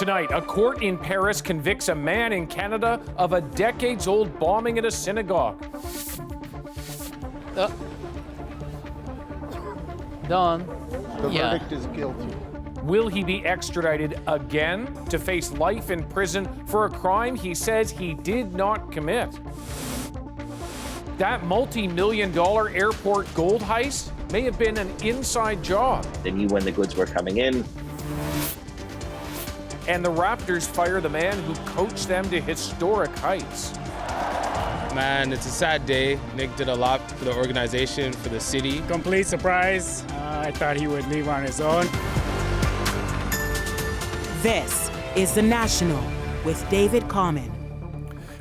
Tonight, a court in Paris convicts a man in Canada of a decades-old bombing at a synagogue. Done. The verdict is guilty. Will he be extradited again to face life in prison for a crime he says he did not commit? That multi-million-dollar airport gold heist may have been an inside job. They knew when the goods were coming in. And the Raptors fire the man who coached them to historic heights. Man, it's a sad day. Nick did a lot for the organization, for the city. Complete surprise. I thought he would leave on his own. This is The National with David Common.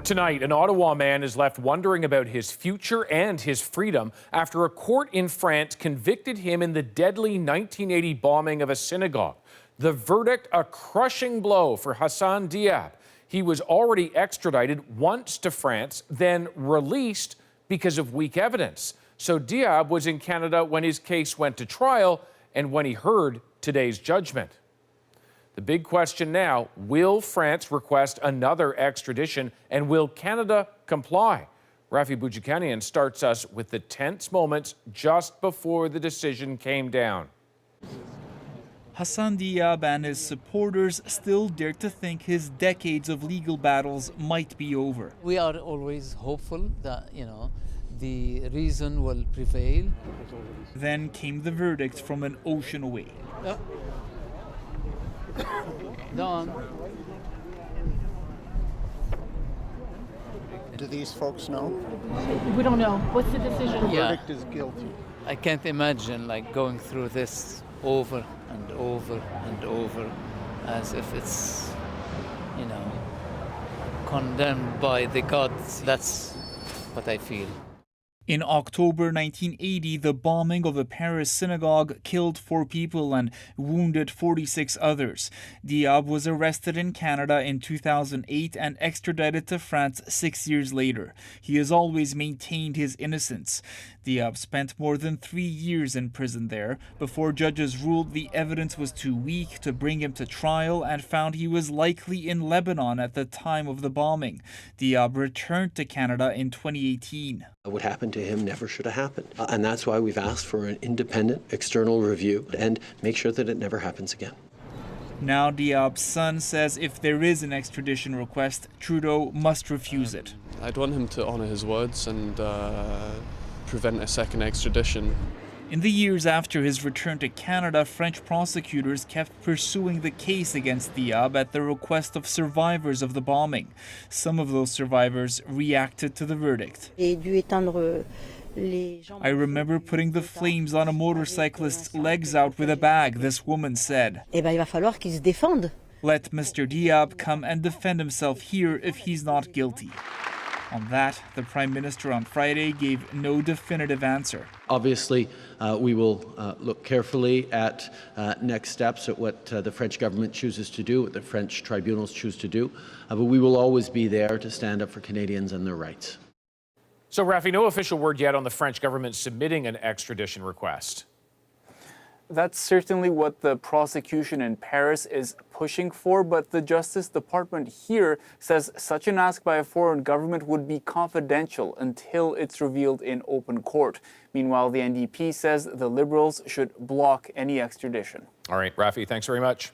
Tonight, an Ottawa man is left wondering about his future and his freedom after a court in France convicted him in the deadly 1980 bombing of a synagogue. The verdict, a crushing blow for Hassan Diab. He was already extradited once to France, then released because of weak evidence. So Diab was in Canada when his case went to trial and when he heard today's judgment. The big question now, will France request another extradition and will Canada comply? Rafi Boudjikanian starts us with the tense moments just before the decision came down. Hassan Diab and his supporters still dare to think his decades of legal battles might be over. We are always hopeful that, the reason will prevail. Then came the verdict from an ocean away. Done. Do these folks know? We don't know. What's the decision? The verdict is guilty. I can't imagine going through this over and over and over as if it's, condemned by the gods. That's what I feel. In October 1980, the bombing of a Paris synagogue killed 4 people and wounded 46 others. Diab was arrested in Canada in 2008 and extradited to France 6 years later. He has always maintained his innocence. Diab spent more than 3 years in prison there before judges ruled the evidence was too weak to bring him to trial and found he was likely in Lebanon at the time of the bombing. Diab returned to Canada in 2018. What happened to him never should have happened. And that's why we've asked for an independent external review and make sure that it never happens again. Now Diab's son says if there is an extradition request, Trudeau must refuse it. I'd want him to honor his words and prevent a second extradition. In the years after his return to Canada, French prosecutors kept pursuing the case against Diab at the request of survivors of the bombing. Some of those survivors reacted to the verdict. I remember putting the flames on a motorcyclist's legs out with a bag, this woman said. Let Mr. Diab come and defend himself here if he's not guilty. On that, the Prime Minister on Friday gave no definitive answer. Obviously, we will look carefully at next steps, at what the French government chooses to do, what the French tribunals choose to do, but we will always be there to stand up for Canadians and their rights. So, Rafi, no official word yet on the French government submitting an extradition request. That's certainly what the prosecution in Paris is pushing for, but the Justice Department here says such an ask by a foreign government would be confidential until it's revealed in open court. Meanwhile, the NDP says the Liberals should block any extradition. All right, Rafi, thanks very much.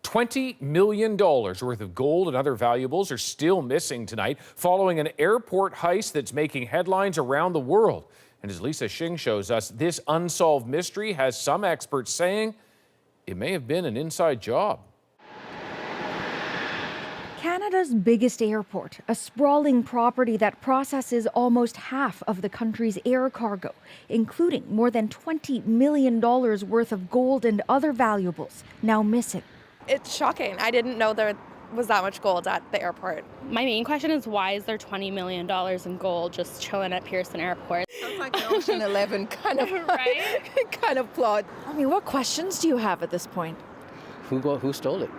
$20 million worth of gold and other valuables are still missing tonight following an airport heist that's making headlines around the world. And as Lisa Xing shows us, this unsolved mystery has some experts saying it may have been an inside job. Canada's biggest airport, a sprawling property that processes almost half of the country's air cargo, including more than $20 million worth of gold and other valuables, now missing. It's shocking. I didn't know there was that much gold at the airport. My main question is, why is there $20 million in gold just chilling at Pearson Airport? Sounds like an Ocean 11 kind of, right? kind of plot. I mean, what questions do you have at this point? Who stole it?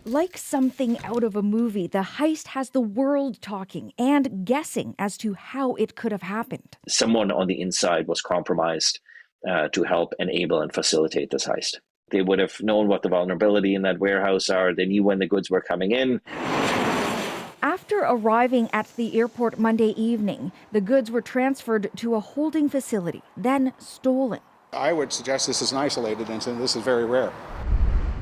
Like something out of a movie, the heist has the world talking and guessing as to how it could have happened. Someone on the inside was compromised to help enable and facilitate this heist. They would have known what the vulnerability in that warehouse are. They knew when the goods were coming in. After arriving at the airport Monday evening, the goods were transferred to a holding facility, then stolen. I would suggest this is an isolated incident. This is very rare.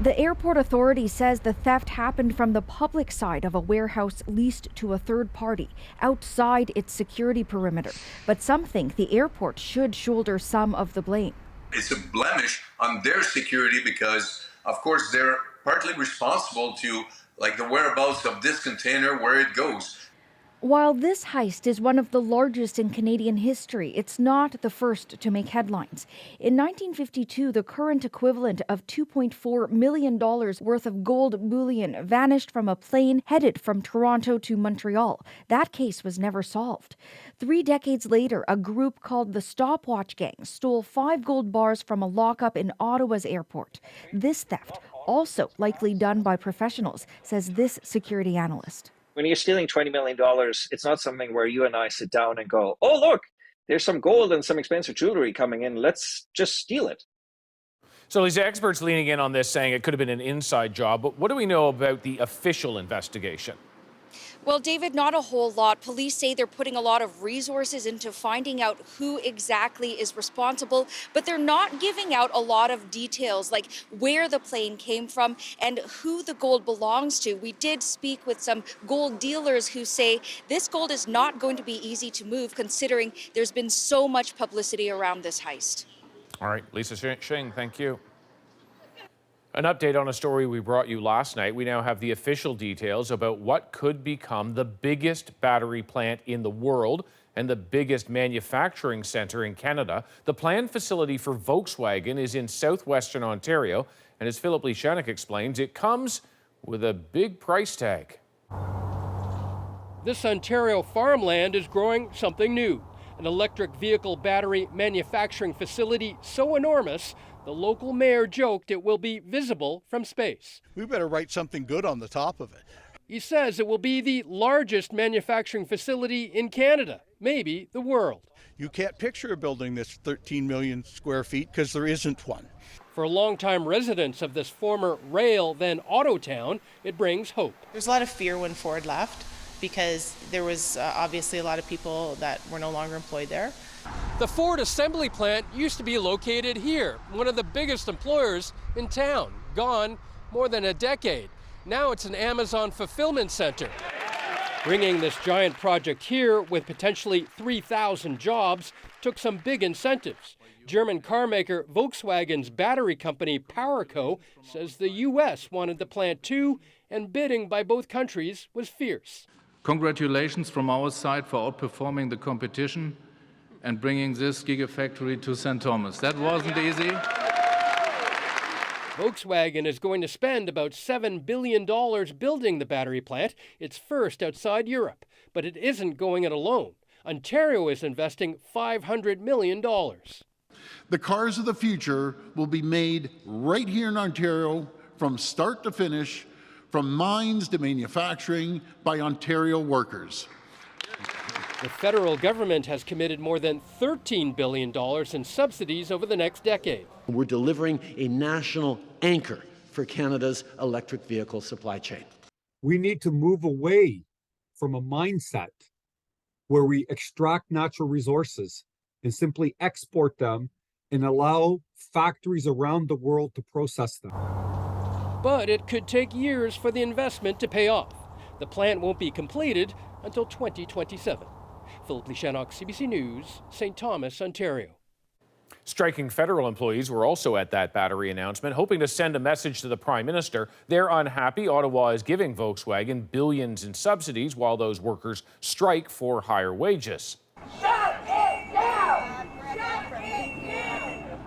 The airport authority says the theft happened from the public side of a warehouse leased to a third party outside its security perimeter. But some think the airport should shoulder some of the blame. It's a blemish on their security because, of course, they're partly responsible to the whereabouts of this container, where it goes. While this heist is one of the largest in Canadian history, it's not the first to make headlines. In 1952, the current equivalent of $2.4 million worth of gold bullion vanished from a plane headed from Toronto to Montreal. That case was never solved. 3 decades later, a group called the Stopwatch Gang stole 5 gold bars from a lockup in Ottawa's airport. This theft, also likely done by professionals, says this security analyst. When you're stealing $20 million, it's not something where you and I sit down and go, oh, look, there's some gold and some expensive jewelry coming in. Let's just steal it. So these experts leaning in on this, saying it could have been an inside job. But what do we know about the official investigation? Well, David, not a whole lot. Police say they're putting a lot of resources into finding out who exactly is responsible, but they're not giving out a lot of details, like where the plane came from and who the gold belongs to. We did speak with some gold dealers who say this gold is not going to be easy to move, considering there's been so much publicity around this heist. All right, Lisa Shing, thank you. An update on a story we brought you last night. We now have the official details about what could become the biggest battery plant in the world and the biggest manufacturing center in Canada. The planned facility for Volkswagen is in southwestern Ontario, and as Philip Lishanek explains, it comes with a big price tag. This Ontario farmland is growing something new, an electric vehicle battery manufacturing facility so enormous the local mayor joked it will be visible from space. We better write something good on the top of it. He says it will be the largest manufacturing facility in Canada, maybe the world. You can't picture a building that's 13 million square feet because there isn't one. For longtime residents of this former rail, then auto town, it brings hope. There's a lot of fear when Ford left because there was obviously a lot of people that were no longer employed there. The Ford assembly plant used to be located here, one of the biggest employers in town, gone more than a decade. Now it's an Amazon fulfillment center. Bringing this giant project here with potentially 3,000 jobs took some big incentives. German car maker Volkswagen's battery company PowerCo says the U.S. wanted the plant too, and bidding by both countries was fierce. Congratulations from our side for outperforming the competition and bringing this gigafactory to St. Thomas. That wasn't easy. Volkswagen is going to spend about $7 billion building the battery plant, its first outside Europe. But it isn't going it alone. Ontario is investing $500 million. The cars of the future will be made right here in Ontario from start to finish, from mines to manufacturing, by Ontario workers. The federal government has committed more than $13 billion in subsidies over the next decade. We're delivering a national anchor for Canada's electric vehicle supply chain. We need to move away from a mindset where we extract natural resources and simply export them and allow factories around the world to process them. But it could take years for the investment to pay off. The plant won't be completed until 2027. Philip Lishanek, CBC News, St. Thomas, Ontario. Striking federal employees were also at that battery announcement, hoping to send a message to the Prime Minister. They're unhappy Ottawa is giving Volkswagen billions in subsidies while those workers strike for higher wages. Shut it down! Shut it down!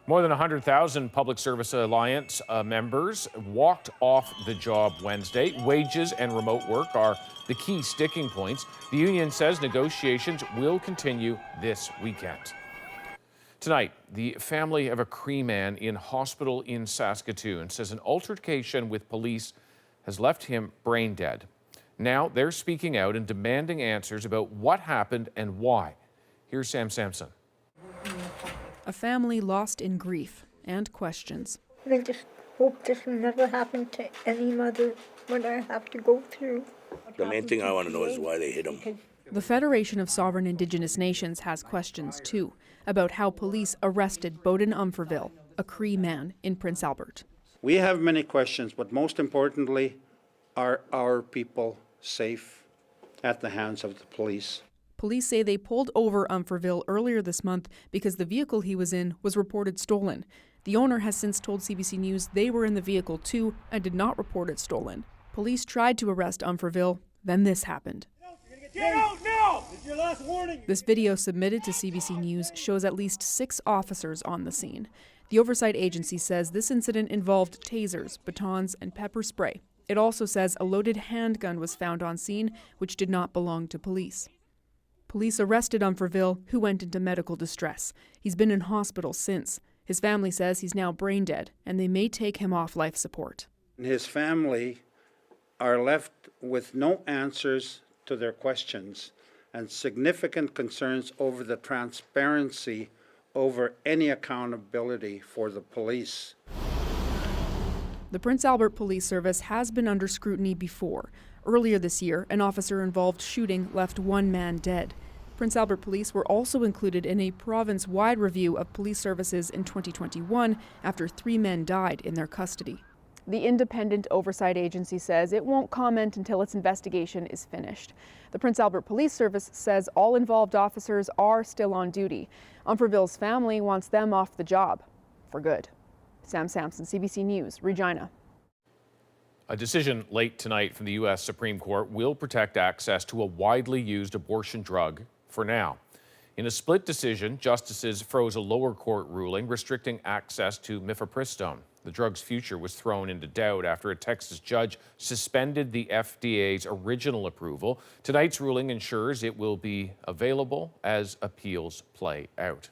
More than 100,000 Public Service Alliance members walked off the job Wednesday. Wages and remote work are the key sticking points. The union says negotiations will continue this weekend. Tonight, the family of a Cree man in hospital in Saskatoon says an altercation with police has left him brain dead. Now they're speaking out and demanding answers about what happened and why. Here's Sam Sampson. A family lost in grief and questions. I just hope this will never happen to any mother, what I have to go through. The main thing I want to know is why they hit him. The Federation of Sovereign Indigenous Nations has questions, too, about how police arrested Bowden Umferville, a Cree man in Prince Albert. We have many questions, but most importantly, are our people safe at the hands of the police? Police say they pulled over Umferville earlier this month because the vehicle he was in was reported stolen. The owner has since told CBC News they were in the vehicle too and did not report it stolen. Police tried to arrest Umferville, then this happened. Get out now! It's your last warning! This video submitted to CBC News shows at least 6 officers on the scene. The oversight agency says this incident involved tasers, batons, and pepper spray. It also says a loaded handgun was found on scene, which did not belong to police. Police arrested Umferville, who went into medical distress. He's been in hospital since. His family says he's now brain dead, and they may take him off life support. His family are left with no answers to their questions and significant concerns over the transparency over any accountability for the police. The Prince Albert Police Service has been under scrutiny before. Earlier this year, an officer-involved shooting left 1 man dead. Prince Albert Police were also included in a province-wide review of police services in 2021 after 3 men died in their custody. The independent oversight agency says it won't comment until its investigation is finished. The Prince Albert Police Service says all involved officers are still on duty. Umferville's family wants them off the job for good. Sam Sampson, CBC News, Regina. A decision late tonight from the U.S. Supreme Court will protect access to a widely used abortion drug for now. In a split decision, justices froze a lower court ruling restricting access to mifepristone. The drug's future was thrown into doubt after a Texas judge suspended the FDA's original approval. Tonight's ruling ensures it will be available as appeals play out.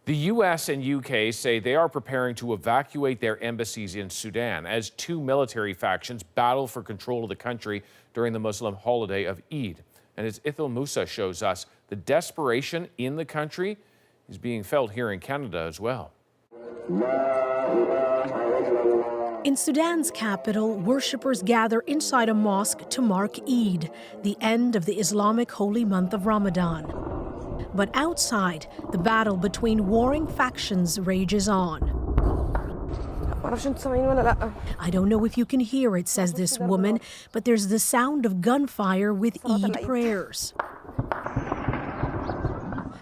The U.S. and U.K. say they are preparing to evacuate their embassies in Sudan as 2 military factions battle for control of the country during the Muslim holiday of Eid. And as Ithil Musa shows us, the desperation in the country is being felt here in Canada as well. In Sudan's capital, worshippers gather inside a mosque to mark Eid, the end of the Islamic holy month of Ramadan. But outside, the battle between warring factions rages on. I don't know if you can hear it, says this woman, but there's the sound of gunfire with Eid prayers.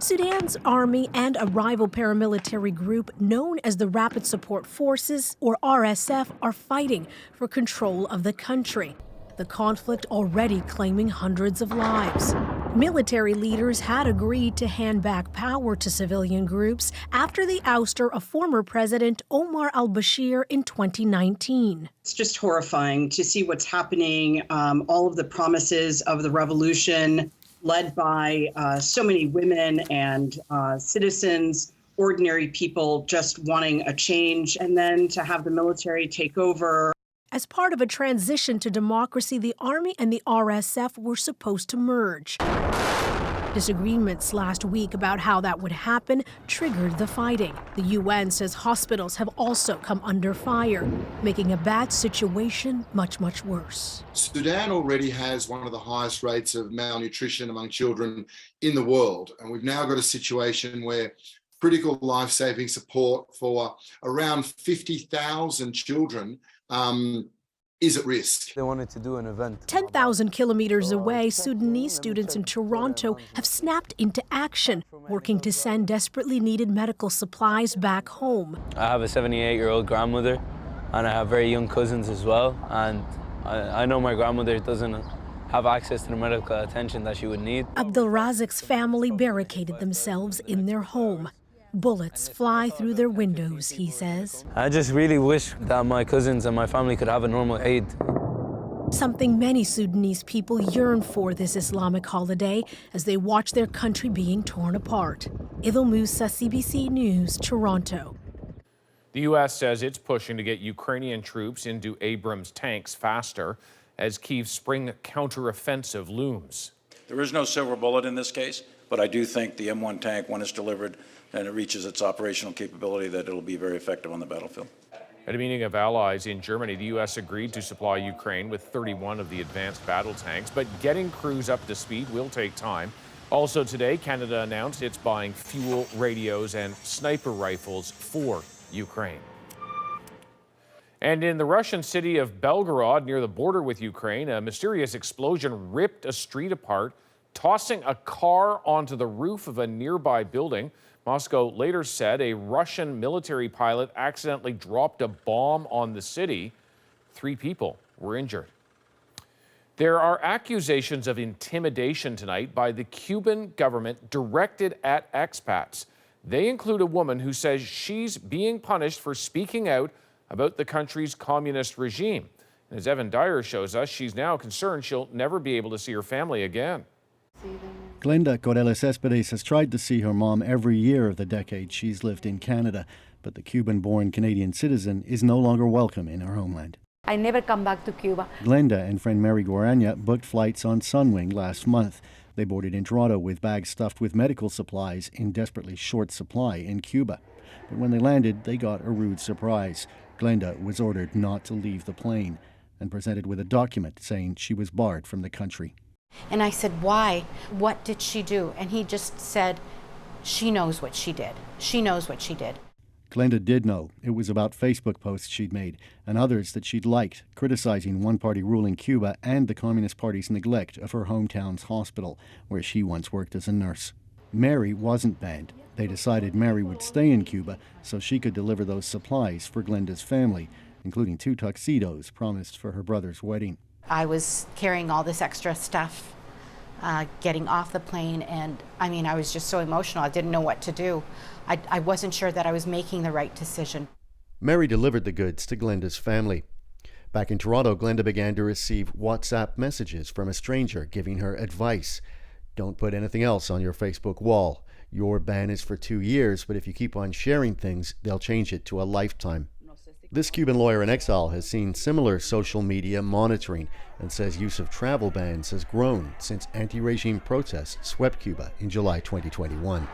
Sudan's army and a rival paramilitary group known as the Rapid Support Forces, or RSF, are fighting for control of the country. The conflict already claiming hundreds of lives. Military leaders had agreed to hand back power to civilian groups after the ouster of former President Omar al-Bashir in 2019. It's just horrifying to see what's happening, all of the promises of the revolution led by so many women and citizens, ordinary people just wanting a change, and then to have the military take over. As part of a transition to democracy, the army and the RSF were supposed to merge. Disagreements last week about how that would happen triggered the fighting. The UN says hospitals have also come under fire, making a bad situation much, much worse. Sudan already has one of the highest rates of malnutrition among children in the world. And we've now got a situation where critical life-saving support for around 50,000 children is at risk. They wanted to do an event. 10,000 kilometers away, Sudanese students in Toronto have snapped into action, working to send desperately needed medical supplies back home. I have a 78-year-old grandmother, and I have very young cousins as well, and I know my grandmother doesn't have access to the medical attention that she would need. Abdelrazik's family barricaded themselves in their home. Bullets fly through their windows, he says. I just really wish that my cousins and my family could have a normal Eid. Something many Sudanese people yearn for this Islamic holiday as they watch their country being torn apart. Ithil Musa, CBC News, Toronto. The U.S. says it's pushing to get Ukrainian troops into Abrams tanks faster as Kyiv's spring counteroffensive looms. There is no silver bullet in this case, but I do think the M1 tank, when it's delivered, and it reaches its operational capability, that it'll be very effective on the battlefield. At a meeting of allies in Germany, the U.S. agreed to supply Ukraine with 31 of the advanced battle tanks, but getting crews up to speed will take time. Also today, Canada announced it's buying fuel, radios, and sniper rifles for Ukraine. And in the Russian city of Belgorod, near the border with Ukraine, a mysterious explosion ripped a street apart, tossing a car onto the roof of a nearby building. Moscow later said a Russian military pilot accidentally dropped a bomb on the city. 3 people were injured. There are accusations of intimidation tonight by the Cuban government directed at expats. They include a woman who says she's being punished for speaking out about the country's communist regime. And as Evan Dyer shows us, she's now concerned she'll never be able to see her family again. Glenda Corrales-Céspedes has tried to see her mom every year of the decade she's lived in Canada, but the Cuban-born Canadian citizen is no longer welcome in her homeland. I never come back to Cuba. Glenda and friend Mary Guaranya booked flights on Sunwing last month. They boarded in Toronto with bags stuffed with medical supplies in desperately short supply in Cuba. But when they landed, they got a rude surprise. Glenda was ordered not to leave the plane and presented with a document saying she was barred from the country. And I said, why? What did she do? And he just said, she knows what she did. She knows what she did. Glenda did know. It was about Facebook posts she'd made and others that she'd liked, criticizing one-party rule in Cuba and the Communist Party's neglect of her hometown's hospital, where she once worked as a nurse. Mary wasn't banned. They decided Mary would stay in Cuba so she could deliver those supplies for Glenda's family, including 2 tuxedos promised for her brother's wedding. I was carrying all this extra stuff, getting off the plane, and I was just so emotional. I didn't know what to do. I wasn't sure that I was making the right decision. Mary delivered the goods to Glenda's family. Back in Toronto, Glenda began to receive WhatsApp messages from a stranger giving her advice. Don't put anything else on your Facebook wall. Your ban is for 2 years, but if you keep on sharing things, they'll change it to a lifetime. This Cuban lawyer in exile has seen similar social media monitoring and says use of travel bans has grown since anti-regime protests swept Cuba in July 2021.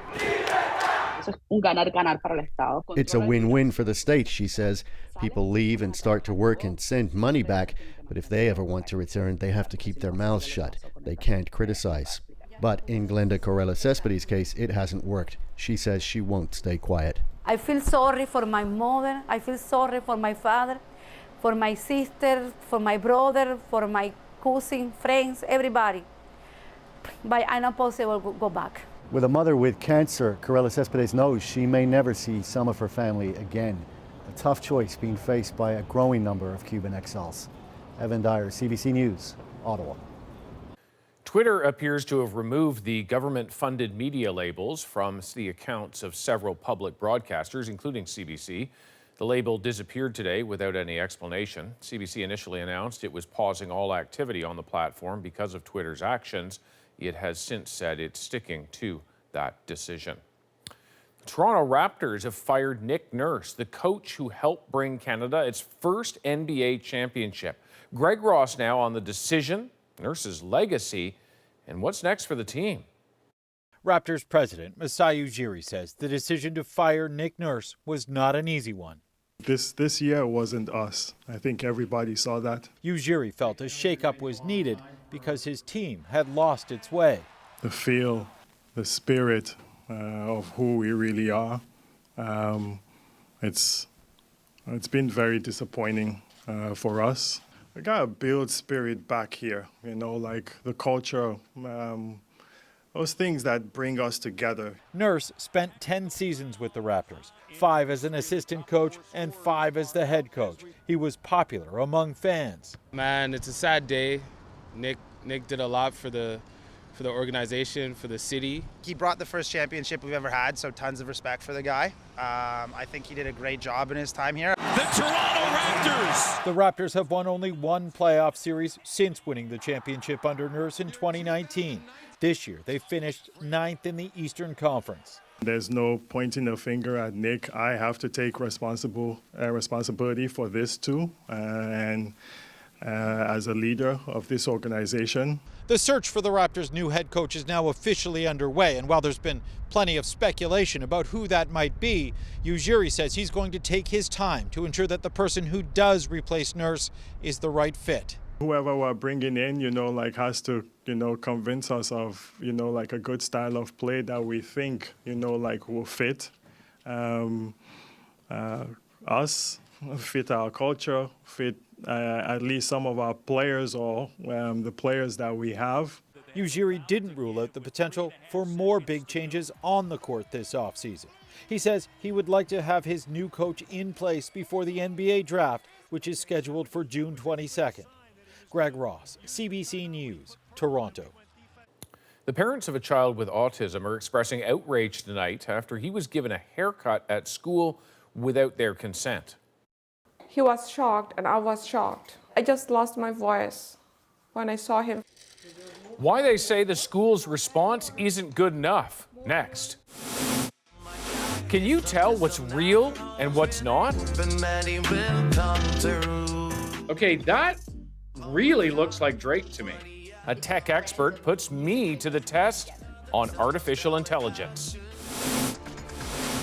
It's a win-win for the state, she says. People leave and start to work and send money back, but if they ever want to return, they have to keep their mouths shut. They can't criticize. But in Glenda Corrales-Céspedes' case, it hasn't worked. She says she won't stay quiet. I feel sorry for my mother. I feel sorry for my father, for my sister, for my brother, for my cousin, friends, everybody. But I'm not possible to go back. With a mother with cancer, Corrales-Céspedes knows she may never see some of her family again. A tough choice being faced by a growing number of Cuban exiles. Evan Dyer, CBC News, Ottawa. Twitter appears to have removed the government-funded media labels from the accounts of several public broadcasters, including CBC. The label disappeared today without any explanation. CBC initially announced it was pausing all activity on the platform because of Twitter's actions. It has since said it's sticking to that decision. The Toronto Raptors have fired Nick Nurse, the coach who helped bring Canada its first NBA championship. Greg Ross now on the decision, Nurse's legacy, and what's next for the team. Raptors president Masai Ujiri says the decision to fire Nick Nurse was not an easy one. This year wasn't us. I think everybody saw that. Ujiri felt a shakeup was needed because his team had lost its way. The feel, the spirit of who we really are. It's been very disappointing for us. We gotta build spirit back here, like the culture, those things that bring us together. Nurse spent 10 seasons with the Raptors, 5 as an assistant coach and 5 as the head coach. He was popular among fans. Man, it's a sad day. Nick did a lot for the organization, for the city. He brought the first championship we've ever had, so tons of respect for the guy. I think he did a great job in his time here. The Toronto Raptors! The Raptors have won only one playoff series since winning the championship under Nurse in 2019. This year, they finished 9th in the Eastern Conference. There's no pointing a finger at Nick. I have to take responsibility for this too, and as a leader of this organization. The search for the Raptors' new head coach is now officially underway, and while there's been plenty of speculation about who that might be, Ujiri says he's going to take his time to ensure that the person who does replace Nurse is the right fit. Whoever we're bringing in, has to, convince us of, a good style of play that we think, will fit us, fit our culture, fit at least some of our players or the players that we have. Ujiri didn't rule out the potential for more big changes on the court this offseason. He says he would like to have his new coach in place before the NBA draft, which is scheduled for June 22nd. Greg Ross, CBC News, Toronto. The parents of a child with autism are expressing outrage tonight after he was given a haircut at school without their consent. He was shocked and I was shocked. I just lost my voice when I saw him. Why they say the school's response isn't good enough. Next. Can you tell what's real and what's not? Okay, that really looks like Drake to me. A tech expert puts me to the test on artificial intelligence.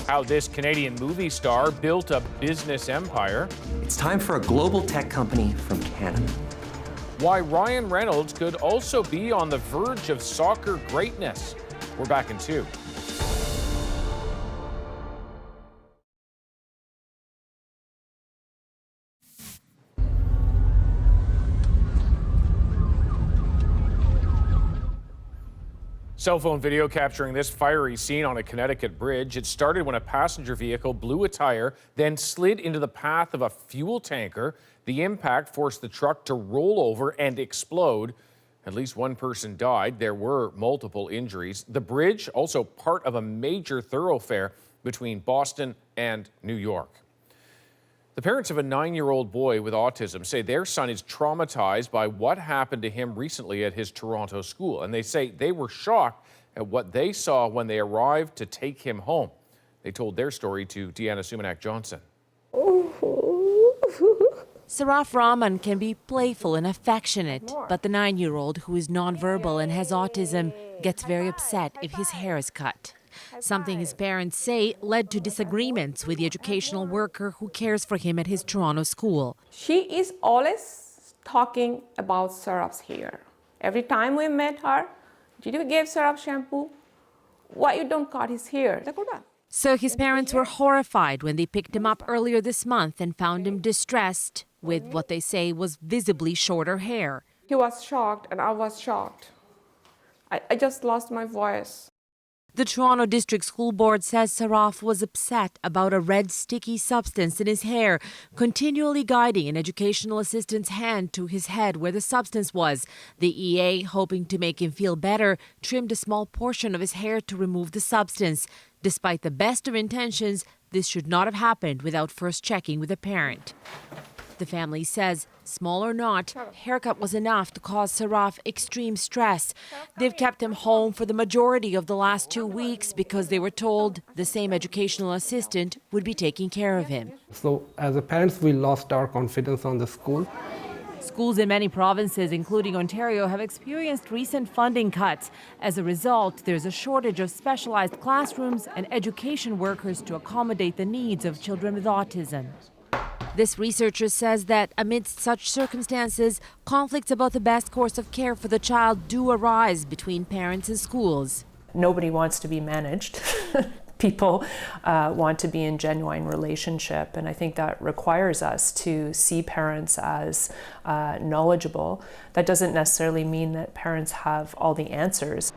How this Canadian movie star built a business empire. It's time for a global tech company from Canada. Why Ryan Reynolds could also be on the verge of soccer greatness. We're back in 2. Cell phone video capturing this fiery scene on a Connecticut bridge. It started when a passenger vehicle blew a tire, then slid into the path of a fuel tanker. The impact forced the truck to roll over and explode. At least one person died. There were multiple injuries. The bridge, also part of a major thoroughfare between Boston and New York. The parents of a 9-year-old boy with autism say their son is traumatized by what happened to him recently at his Toronto school. And they say they were shocked at what they saw when they arrived to take him home. They told their story to Deanna Sumanak-Johnson. Saraf Rahman can be playful and affectionate, but the 9-year-old, who is nonverbal and has autism, gets very upset if his hair is cut. Something his parents say led to disagreements with the educational worker who cares for him at his Toronto school. She is always talking about Saraf's hair. Every time we met her, did you give Saraf shampoo? Why you don't cut his hair? So his parents were horrified when they picked him up earlier this month and found him distressed with what they say was visibly shorter hair. He was shocked and I was shocked. I just lost my voice. The Toronto District School Board says Saraf was upset about a red sticky substance in his hair, continually guiding an educational assistant's hand to his head where the substance was. The EA, hoping to make him feel better, trimmed a small portion of his hair to remove the substance. Despite the best of intentions, this should not have happened without first checking with a parent. The family says, small or not, haircut was enough to cause Saraf extreme stress. They've kept him home for the majority of the last 2 weeks because they were told the same educational assistant would be taking care of him. So as a parents, we lost our confidence on the school. Schools in many provinces, including Ontario, have experienced recent funding cuts. As a result, there's a shortage of specialized classrooms and education workers to accommodate the needs of children with autism. This researcher says that amidst such circumstances, conflicts about the best course of care for the child do arise between parents and schools. Nobody wants to be managed. People want to be in genuine relationship, and I think that requires us to see parents as knowledgeable. That doesn't necessarily mean that parents have all the answers.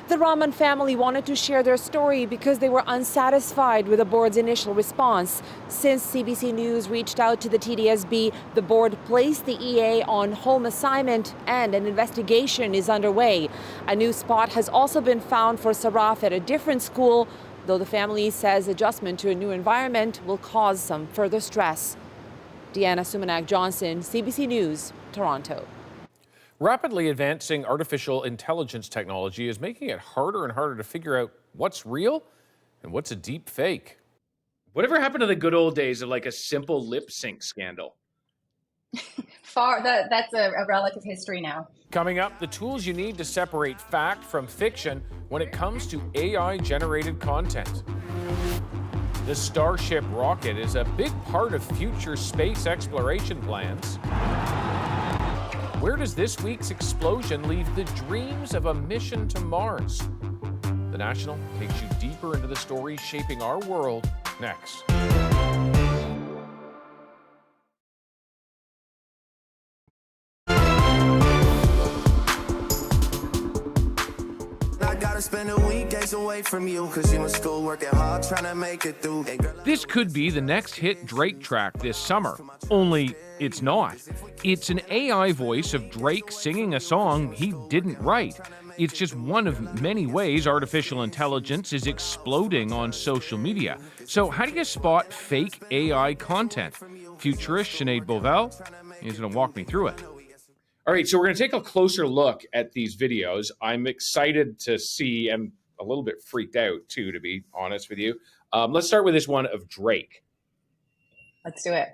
The Rahman family wanted to share their story because they were unsatisfied with the board's initial response. Since CBC News reached out to the TDSB, the board placed the EA on home assignment and an investigation is underway. A new spot has also been found for Saraf at a different school, though the family says adjustment to a new environment will cause some further stress. Deanna Sumanak-Johnson, CBC News, Toronto. Rapidly advancing artificial intelligence technology is making it harder and harder to figure out what's real and what's a deep fake. Whatever happened to the good old days of like a simple lip sync scandal? That's a relic of history now. Coming up, the tools you need to separate fact from fiction when it comes to AI-generated content. The Starship rocket is a big part of future space exploration plans. Where does this week's explosion leave the dreams of a mission to Mars? The National takes you deeper into the stories shaping our world next. Spend a week days away from you because you in school working hard trying to make it through. This could be the next hit Drake track this summer, only it's not. It's an AI voice of Drake singing a song he didn't write. It's just one of many ways artificial intelligence is exploding on social media. So how do you spot fake AI content? Futurist Sinead Bovell is going to walk me through it. All right, so we're going to take a closer look at these videos. I'm excited to see, and a little bit freaked out too, to be honest with you. Let's start with this one of Drake. Let's do it.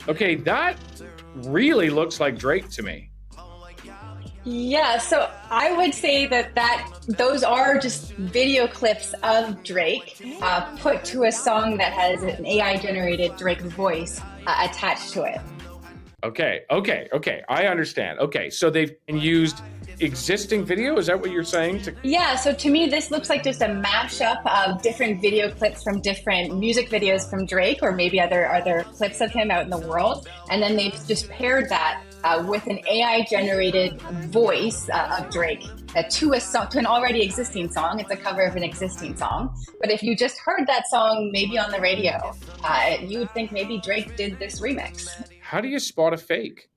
Okay, that really looks like Drake to me. Yeah, so I would say that those are just video clips of Drake put to a song that has an AI-generated Drake voice attached to it. Okay, I understand. Okay, so they've used existing video? Is that what you're saying? Yeah, so to me, this looks like just a mashup of different video clips from different music videos from Drake, or maybe other clips of him out in the world. And then they've just paired that with an AI-generated voice of Drake to an already existing song. It's a cover of an existing song. But if you just heard that song maybe on the radio, you would think maybe Drake did this remix. How do you spot a fake?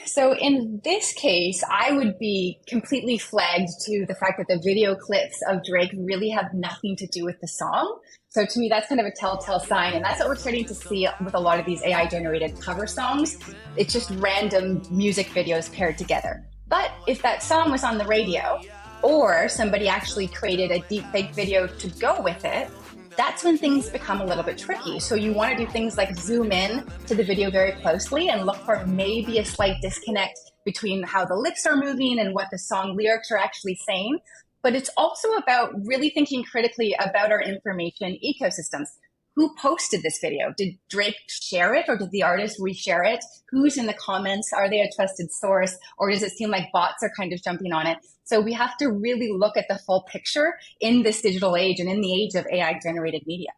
So in this case, I would be completely flagged to the fact that the video clips of Drake really have nothing to do with the song. So to me, that's kind of a telltale sign. And that's what we're starting to see with a lot of these AI-generated cover songs. It's just random music videos paired together. But if that song was on the radio, or somebody actually created a deepfake video to go with it, that's when things become a little bit tricky. So you want to do things like zoom in to the video very closely and look for maybe a slight disconnect between how the lips are moving and what the song lyrics are actually saying. But it's also about really thinking critically about our information ecosystems. Who posted this video? Did Drake share it, or did the artist reshare it? Who's in the comments? Are they a trusted source, or does it seem like bots are kind of jumping on it? So we have to really look at the full picture in this digital age and in the age of AI-generated media.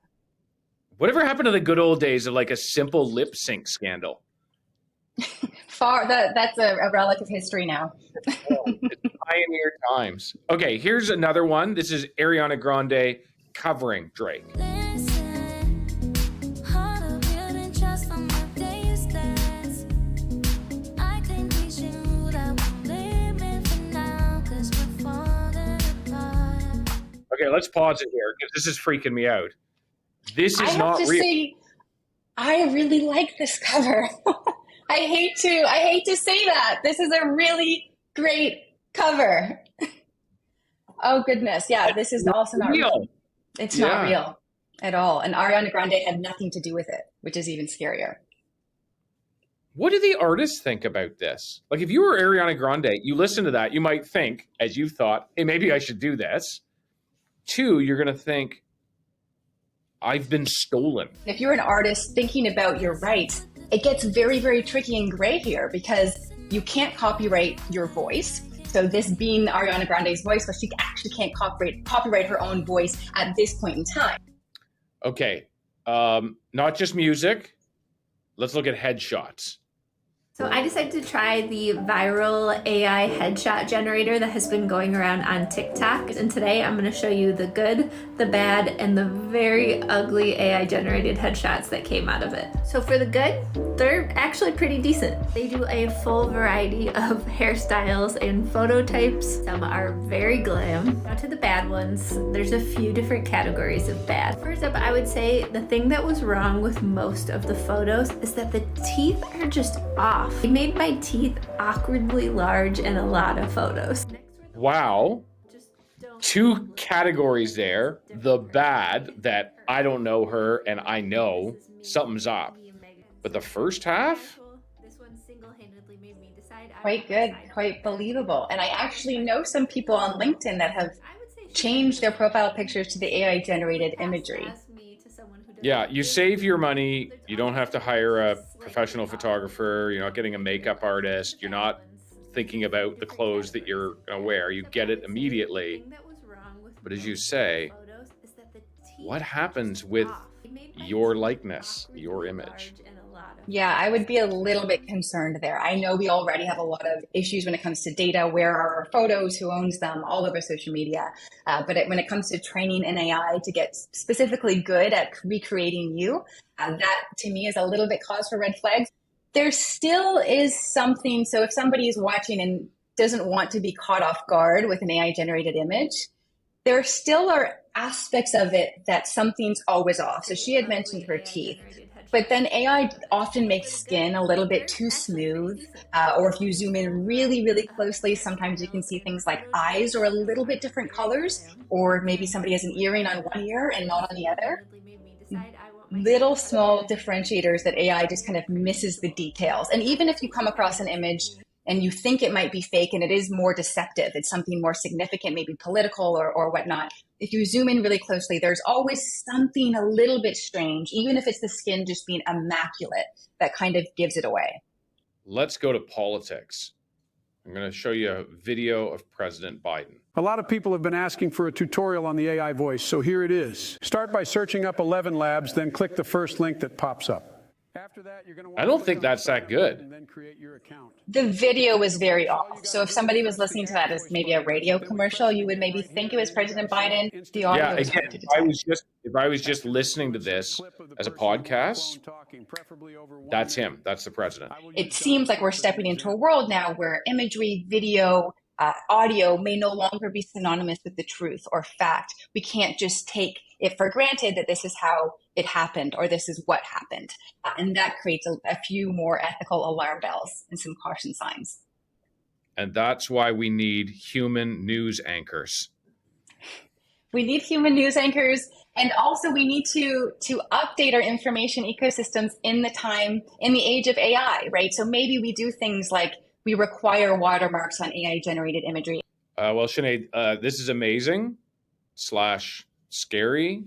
Whatever happened to the good old days of like a simple lip sync scandal? That's a relic of history now. It's pioneer times. Okay, here's another one. This is Ariana Grande covering Drake. Okay, let's pause it here because this is freaking me out. This is not real. Say, I really like this cover. I hate to say that. This is a really great cover. Oh goodness, yeah, this is also not real. It's not real at all. And Ariana Grande had nothing to do with it, which is even scarier. What do the artists think about this? Like, if you were Ariana Grande, you listen to that, you might think, as you've thought, hey, maybe I should do this. 2, you're going to think, I've been stolen. If you're an artist thinking about your rights, it gets very, very tricky and gray here because you can't copyright your voice. So this being Ariana Grande's voice, but she actually can't copyright her own voice at this point in time. Okay, not just music. Let's look at headshots. So I decided to try the viral AI headshot generator that has been going around on TikTok. And today I'm going to show you the good, the bad, and the very ugly AI generated headshots that came out of it. So for the good, they're actually pretty decent. They do a full variety of hairstyles and photo types. Some are very glam. Now to the bad ones, there's a few different categories of bad. First up, I would say the thing that was wrong with most of the photos is that the teeth are just off. It made my teeth awkwardly large in a lot of photos. Wow. two categories there. The bad, that I don't know her and I know something's up. But the first half? Quite good, quite believable. And I actually know some people on LinkedIn that have changed their profile pictures to the AI generated imagery. Yeah, you save your money. You don't have to hire a professional photographer. You're not getting a makeup artist. You're not thinking about the clothes that you're going to wear. You get it immediately. But as you say, what happens with your likeness, your image? Yeah, I would be a little bit concerned there. I know we already have a lot of issues when it comes to data. Where are our photos? Who owns them? All over social media. But when it comes to training an AI to get specifically good at recreating you, that to me is a little bit cause for red flags. There still is something. So if somebody is watching and doesn't want to be caught off guard with an AI generated image, there still are aspects of it that something's always off. So she had mentioned her teeth. But then AI often makes skin a little bit too smooth. Or if you zoom in really, really closely, sometimes you can see things like eyes are a little bit different colors, or maybe somebody has an earring on one ear and not on the other. Little small differentiators that AI just kind of misses the details. And even if you come across an image and you think it might be fake and it is more deceptive, it's something more significant, maybe political or whatnot. If you zoom in really closely, there's always something a little bit strange, even if it's the skin just being immaculate, that kind of gives it away. Let's go to politics. I'm going to show you a video of President Biden. A lot of people have been asking for a tutorial on the AI voice, so here it is. Start by searching up 11 labs, then click the first link that pops up. After that, you're going to want I don't think that's that good. and then create your account. The video was very off. So if somebody was listening to that as maybe a radio commercial, you would maybe think it was President Biden. The audio Yeah, was again, hard to if detect. I was just listening to this as a podcast, that's him. That's the president. It seems like we're stepping into a world now where imagery, video, audio may no longer be synonymous with the truth or fact. We can't just take it for granted that this is how it happened or this is what happened. And that creates a few more ethical alarm bells and some caution signs. And that's why we need human news anchors. We need human news anchors, and also we need to update our information ecosystems in the age of AI, right? So maybe we do things like we require watermarks on AI-generated imagery. Well, Sinead, this is amazing / scary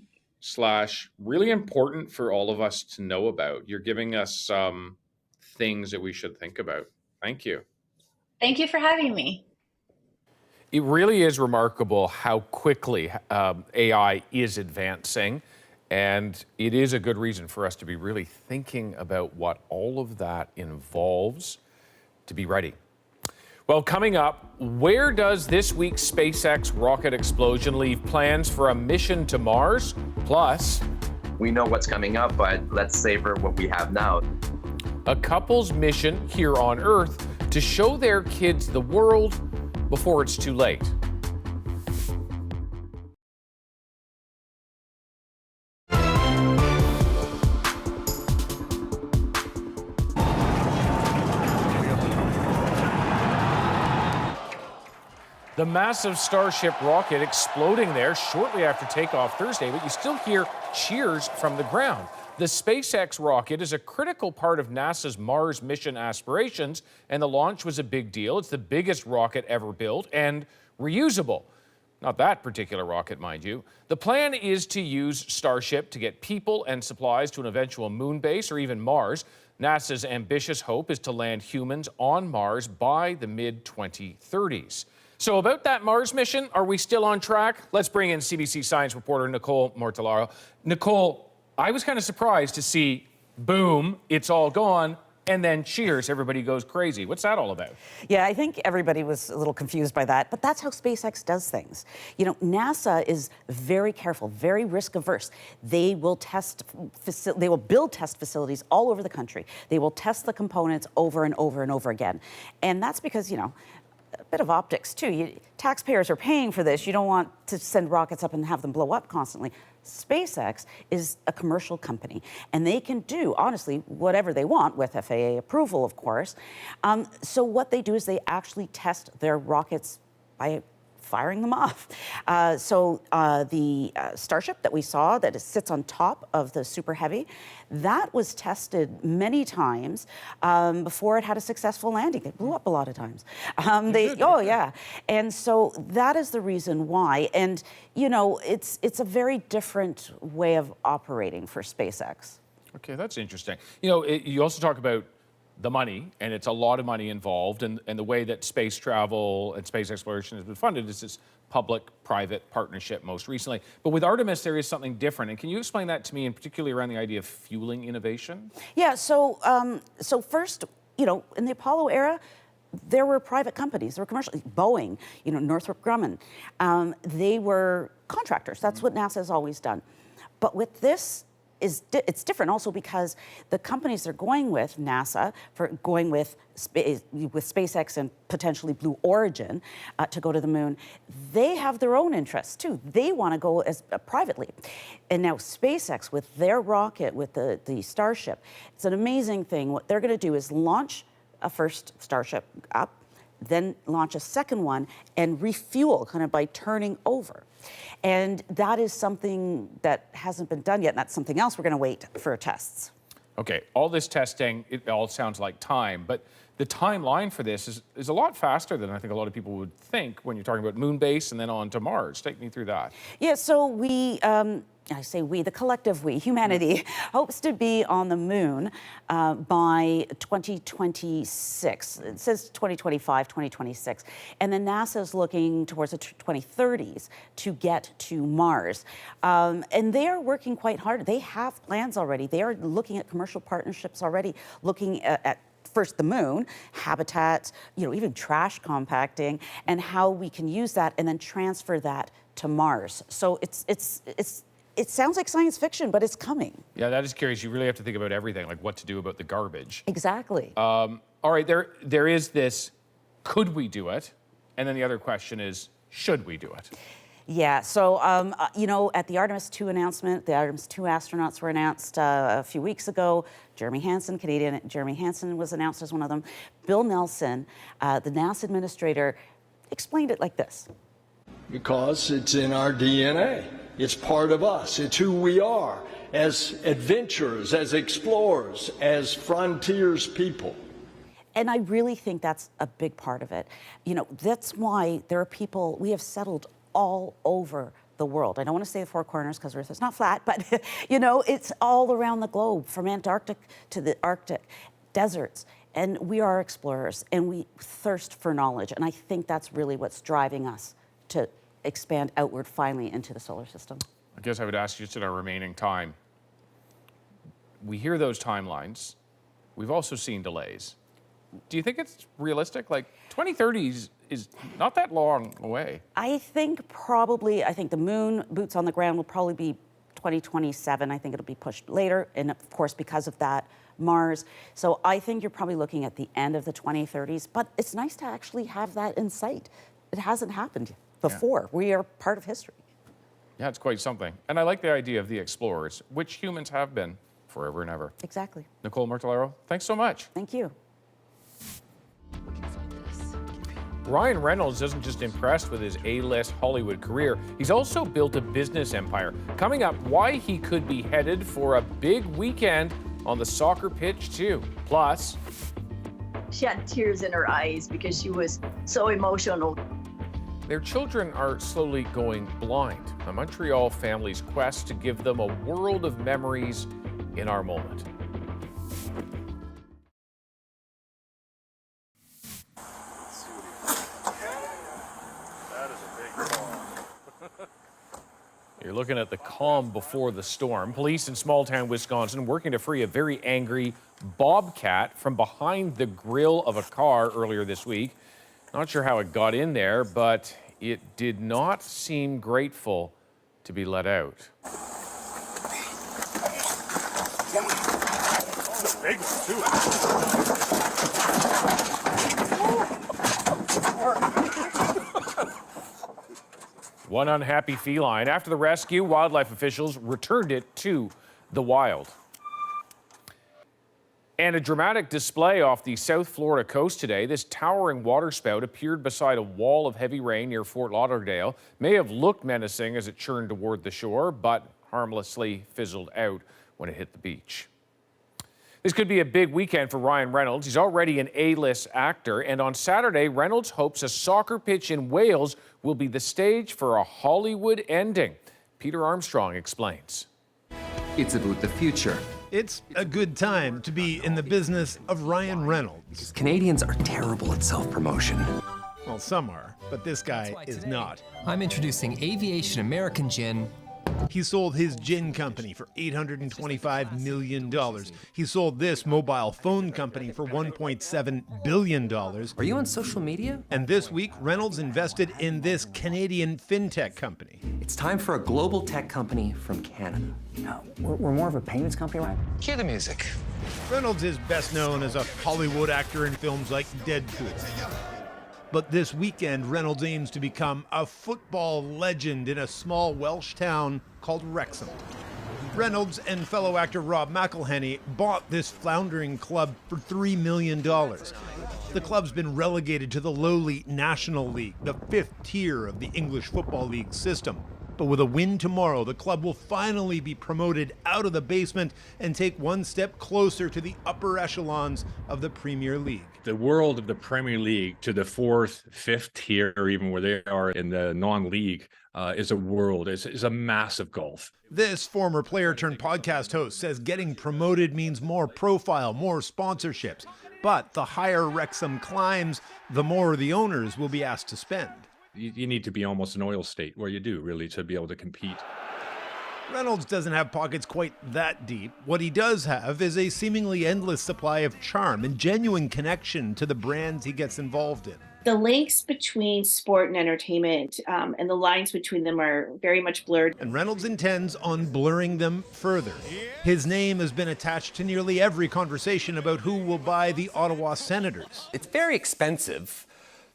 / really important for all of us to know about. You're giving us some things that we should think about. Thank you. Thank you for having me. It really is remarkable how quickly AI is advancing, and it is a good reason for us to be really thinking about what all of that involves to be ready. Well, coming up, where does this week's SpaceX rocket explosion leave plans for a mission to Mars? Plus, we know what's coming up, but let's savor what we have now. A couple's mission here on Earth to show their kids the world before it's too late. The massive Starship rocket exploding there shortly after takeoff Thursday, but you still hear cheers from the ground. The SpaceX rocket is a critical part of NASA's Mars mission aspirations, and the launch was a big deal. It's the biggest rocket ever built and reusable. Not that particular rocket, mind you. The plan is to use Starship to get people and supplies to an eventual moon base or even Mars. NASA's ambitious hope is to land humans on Mars by the mid-2030s. So about that Mars mission, are we still on track? Let's bring in CBC science reporter Nicole Mortellaro. Nicole, I was kind of surprised to see, boom, it's all gone, and then cheers, everybody goes crazy. What's that all about? Yeah, I think everybody was a little confused by that, but that's how SpaceX does things. You know, NASA is very careful, very risk averse. They will build test facilities all over the country. They will test the components over and over and over again. And that's because, you know, a bit of optics too. Taxpayers are paying for this. You don't want to send rockets up and have them blow up constantly. SpaceX is a commercial company, and they can do, honestly, whatever they want with FAA approval, of course. So what they do is they actually test their rockets by firing them off. So the Starship that we saw that sits on top of the Super Heavy, that was tested many times before it had a successful landing. They blew up a lot of times. Oh yeah, and so that is the reason why. And you know, it's a very different way of operating for SpaceX. Okay, that's interesting. You know, you also talk about the money, and it's a lot of money involved, and the way that space travel and space exploration has been funded is this public-private partnership most recently. But with Artemis, there is something different. And can you explain that to me, and particularly around the idea of fueling innovation? Yeah, so first, you know, in the Apollo era, there were private companies, there were commercial, Boeing, you know, Northrop Grumman. They were contractors. That's what NASA has always done. But with this, it's different also because the companies they're going with, NASA, for going with SpaceX and potentially Blue Origin to go to the moon, they have their own interests too. They want to go as privately. And now SpaceX with their rocket, with the Starship, it's an amazing thing. What they're going to do is launch a first Starship up, then launch a second one and refuel kind of by turning over. And that is something that hasn't been done yet, and that's something else we're going to wait for tests. Okay, all this testing, it all sounds like time, but the timeline for this is a lot faster than I think a lot of people would think when you're talking about moon base and then on to Mars. Take me through that. Yeah, so we, I say we, the collective we, humanity, hopes to be on the moon by 2026. It says 2025, 2026. And then NASA is looking towards the 2030s to get to Mars. And they are working quite hard. They have plans already. They are looking at commercial partnerships already, looking at first the moon, habitat, you know, even trash compacting, and how we can use that and then transfer that to Mars. So it sounds like science fiction, but it's coming. Yeah, that is curious. You really have to think about everything, like what to do about the garbage. Exactly. All right, there is this, could we do it? And then the other question is, should we do it? Yeah, so, you know, at the Artemis 2 announcement, the Artemis 2 astronauts were announced a few weeks ago. Jeremy Hansen, Canadian Jeremy Hansen was announced as one of them. Bill Nelson, the NASA administrator, explained it like this. Because it's in our DNA. It's part of us. It's who we are as adventurers, as explorers, as frontiers people. And I really think that's a big part of it. You know, that's why there are people, we have settled all over the world. I don't want to say the four corners because Earth is not flat, but you know, it's all around the globe, from Antarctic to the Arctic, deserts. And we are explorers and we thirst for knowledge. And I think that's really what's driving us to expand outward finally into the solar system. I guess I would ask you just in our remaining time. We hear those timelines. We've also seen delays. Do you think it's realistic? Like 2030 is not that long away. I think the moon boots on the ground will probably be 2027. I think it'll be pushed later. And of course, because of that, Mars. So I think you're probably looking at the end of the 2030s, but it's nice to actually have that in sight. It hasn't happened before. Yeah. We are part of history. Yeah, it's quite something. And I like the idea of the explorers, which humans have been forever and ever. Exactly. Nicole Mertolero, thanks so much. Thank you. Ryan Reynolds isn't just impressed with his A-list Hollywood career, he's also built a business empire. Coming up, why he could be headed for a big weekend on the soccer pitch too. Plus, she had tears in her eyes because she was so emotional. Their children are slowly going blind. A Montreal family's quest to give them a world of memories in our moment. You're looking at the calm before the storm. Police in small-town Wisconsin working to free a very angry bobcat from behind the grill of a car earlier this week. Not sure how it got in there, but it did not seem grateful to be let out. Oh, big one, too. One unhappy feline. After the rescue, wildlife officials returned it to the wild. And a dramatic display off the South Florida coast today. This towering waterspout appeared beside a wall of heavy rain near Fort Lauderdale. May have looked menacing as it churned toward the shore, but harmlessly fizzled out when it hit the beach. This could be a big weekend for Ryan Reynolds. He's already an A-list actor, and on Saturday, Reynolds hopes a soccer pitch in Wales will be the stage for a Hollywood ending. Peter Armstrong explains. It's about the future. It's a good time to be in the business of Ryan Reynolds. Canadians are terrible at self-promotion. Well, some are, but this guy is not. I'm introducing Aviation American Gin. He sold his gin company for $825 million. He sold this mobile phone company for $1.7 billion. Are you on social media? And this week, Reynolds invested in this Canadian fintech company. It's time for a global tech company from Canada. No, we're more of a payments company, right? Cue the music. Reynolds is best known as a Hollywood actor in films like Deadpool. But this weekend, Reynolds aims to become a football legend in a small Welsh town called Wrexham. Reynolds and fellow actor Rob McElhenney bought this floundering club for $3 million. The club's been relegated to the lowly National League, the fifth tier of the English Football League system. But with a win tomorrow, the club will finally be promoted out of the basement and take one step closer to the upper echelons of the Premier League. The world of the Premier League to the fourth, fifth tier, or even where they are in the non-league, is a world, is a massive gulf. This former player turned podcast host says getting promoted means more profile, more sponsorships. But the higher Wrexham climbs, the more the owners will be asked to spend. You need to be almost an oil state, where you do, really, to be able to compete. Reynolds doesn't have pockets quite that deep. What he does have is a seemingly endless supply of charm and genuine connection to the brands he gets involved in. The links between sport and entertainment and the lines between them are very much blurred. And Reynolds intends on blurring them further. His name has been attached to nearly every conversation about who will buy the Ottawa Senators. It's very expensive.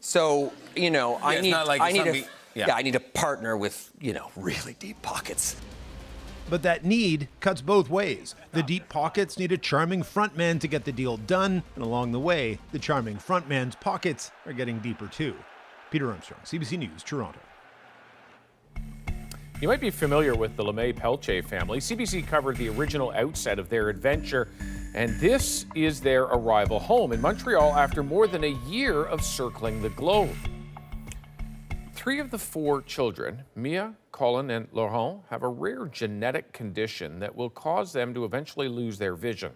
So, I need a partner with, really deep pockets. But that need cuts both ways. The deep pockets need a charming frontman to get the deal done, and along the way, the charming frontman's pockets are getting deeper too. Peter Armstrong, CBC News, Toronto. You might be familiar with the LeMay-Pelche family. CBC covered the original outset of their adventure, and this is their arrival home in Montreal after more than a year of circling the globe. 3 of the 4 children, Mia, Colin, and Laurent, have a rare genetic condition that will cause them to eventually lose their vision.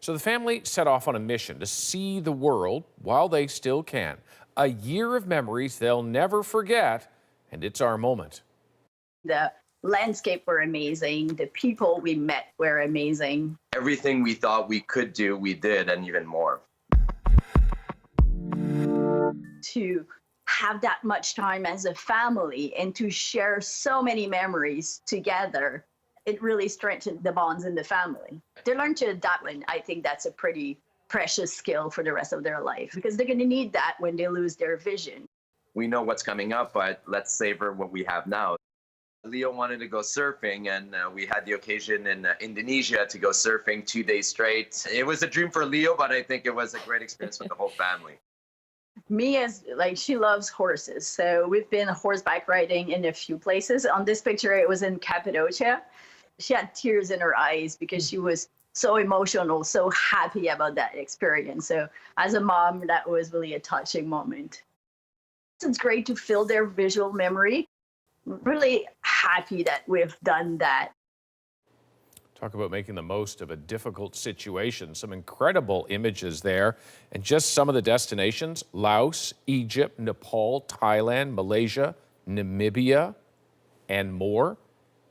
So the family set off on a mission to see the world while they still can. A year of memories they'll never forget, and it's our moment. The landscape were amazing. The people we met were amazing. Everything we thought we could do, we did, and even more. To have that much time as a family and to share so many memories together, it really strengthened the bonds in the family. They learn to adapt, and I think that's a pretty precious skill for the rest of their life because they're going to need that when they lose their vision. We know what's coming up, but let's savor what we have now. Leo wanted to go surfing, and we had the occasion in Indonesia to go surfing 2 days straight. It was a dream for Leo, but I think it was a great experience for the whole family. Mia's she loves horses, so we've been horseback riding in a few places. On this picture, it was in Cappadocia. She had tears in her eyes because she was so emotional, so happy about that experience. So as a mom, that was really a touching moment. It's great to feel their visual memory. Really happy that we've done that. Talk about making the most of a difficult situation. Some incredible images there. And just some of the destinations: Laos, Egypt, Nepal, Thailand, Malaysia, Namibia, and more.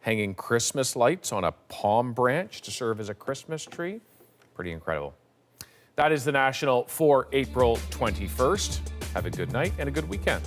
Hanging Christmas lights on a palm branch to serve as a Christmas tree. Pretty incredible. That is the National for April 21st. Have a good night and a good weekend.